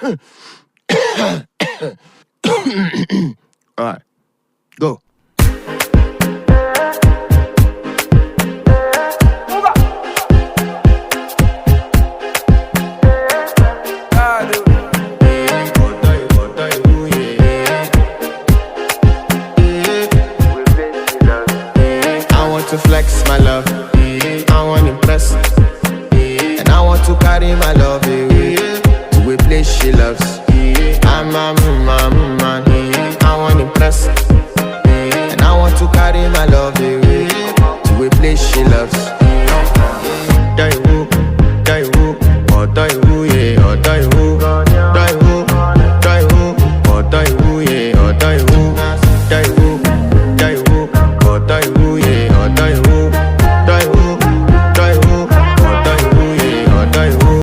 Alright, go. I want to flex my love, I want to impress, and I want to carry my love away to a place she loves. I'm a man, I want to impress, and I want to carry my love away to a place she loves. Die who, oh die who, yeah, oh die who.